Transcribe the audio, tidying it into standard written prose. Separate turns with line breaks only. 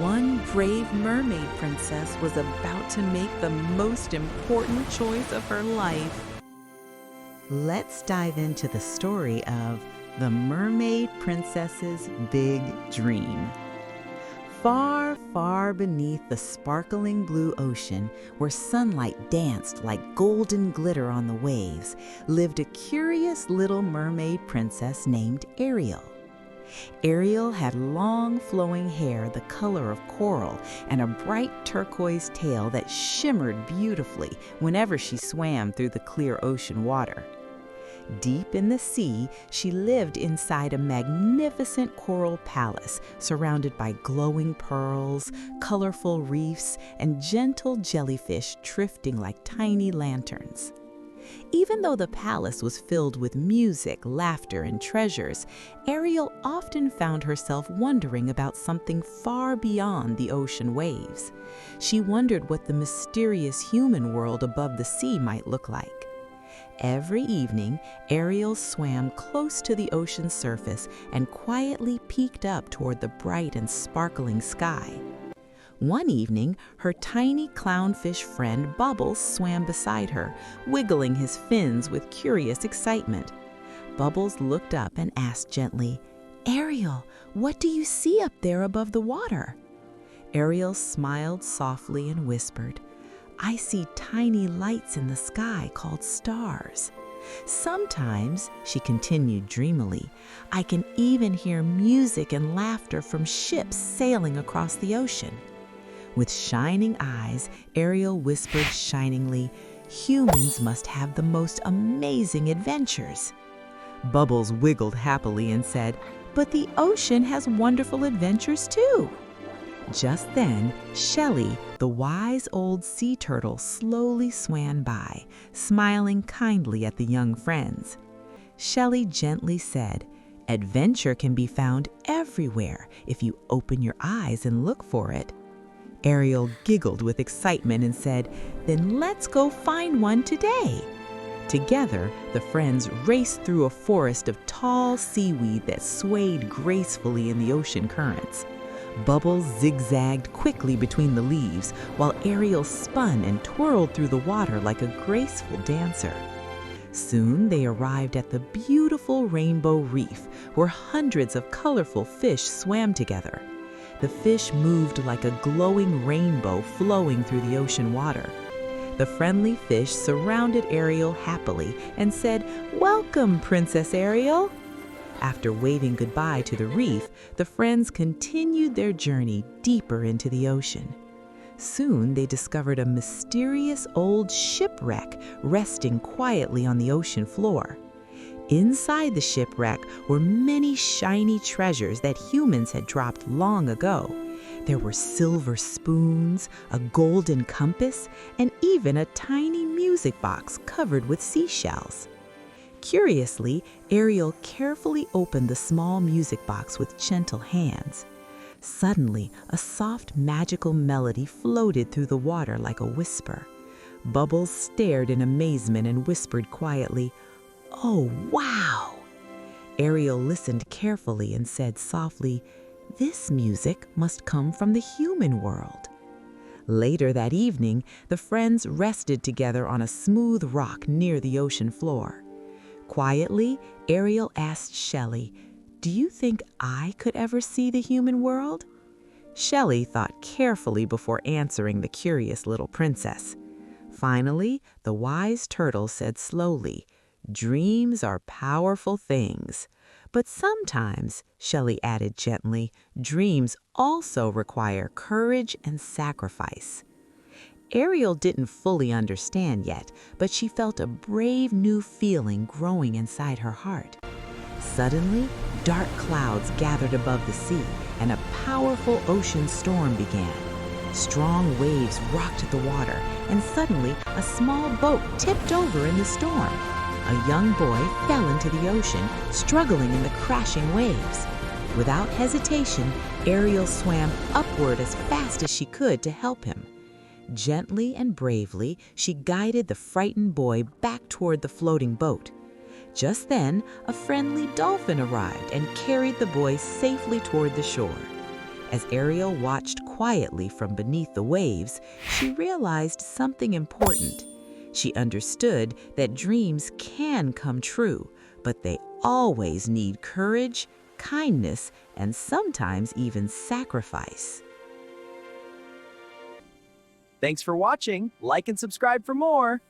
One brave mermaid princess was about to make the most important choice of her life. Let's dive into the story of the Mermaid Princess's Big Dream. Far, far beneath the sparkling blue ocean, where sunlight danced like golden glitter on the waves, lived a curious little mermaid princess named Arial. Arial had long flowing hair the color of coral and a bright turquoise tail that shimmered beautifully whenever she swam through the clear ocean water. Deep in the sea, she lived inside a magnificent coral palace surrounded by glowing pearls, colorful reefs, and gentle jellyfish drifting like tiny lanterns. Even though the palace was filled with music, laughter, and treasures, Arial often found herself wondering about something far beyond the ocean waves. She wondered what the mysterious human world above the sea might look like. Every evening, Arial swam close to the ocean surface and quietly peeked up toward the bright and sparkling sky. One evening, her tiny clownfish friend Bubbles swam beside her, wiggling his fins with curious excitement. Bubbles looked up and asked gently, "Arial, what do you see up there above the water?" Arial smiled softly and whispered, "I see tiny lights in the sky called stars. Sometimes," she continued dreamily, "I can even hear music and laughter from ships sailing across the ocean." With shining eyes, Arial whispered shiningly, "Humans must have the most amazing adventures." Bubbles wiggled happily and said, "But the ocean has wonderful adventures too." Just then, Shelly, the wise old sea turtle, slowly swam by, smiling kindly at the young friends. Shelly gently said, "Adventure can be found everywhere if you open your eyes and look for it." Arial giggled with excitement and said, "Then let's go find one today." Together, the friends raced through a forest of tall seaweed that swayed gracefully in the ocean currents. Bubbles zigzagged quickly between the leaves, while Arial spun and twirled through the water like a graceful dancer. Soon they arrived at the beautiful Rainbow Reef, where hundreds of colorful fish swam together. The fish moved like a glowing rainbow flowing through the ocean water. The friendly fish surrounded Arial happily and said, "Welcome, Princess Arial." After waving goodbye to the reef, the friends continued their journey deeper into the ocean. Soon they discovered a mysterious old shipwreck resting quietly on the ocean floor. Inside the shipwreck were many shiny treasures that humans had dropped long ago. There were silver spoons, a golden compass, and even a tiny music box covered with seashells. Curiously, Arial carefully opened the small music box with gentle hands. Suddenly, a soft magical melody floated through the water like a whisper. Bubbles stared in amazement and whispered quietly, "Oh, wow!" Arial listened carefully and said softly, "This music must come from the human world." Later that evening, the friends rested together on a smooth rock near the ocean floor. Quietly, Arial asked Shelly, "Do you think I could ever see the human world?" Shelly thought carefully before answering the curious little princess. Finally, the wise turtle said slowly, "Dreams are powerful things. But sometimes," Shelly added gently, "dreams also require courage and sacrifice." Arial didn't fully understand yet, but she felt a brave new feeling growing inside her heart. Suddenly, dark clouds gathered above the sea, and a powerful ocean storm began. Strong waves rocked the water, and suddenly a small boat tipped over in the storm. A young boy fell into the ocean, struggling in the crashing waves. Without hesitation, Arial swam upward as fast as she could to help him. Gently and bravely, she guided the frightened boy back toward the floating boat. Just then, a friendly dolphin arrived and carried the boy safely toward the shore. As Ariel watched quietly from beneath the waves, she realized something important. She understood that dreams can come true, but they always need courage, kindness, and sometimes even sacrifice.
Thanks for watching. Like and subscribe for more.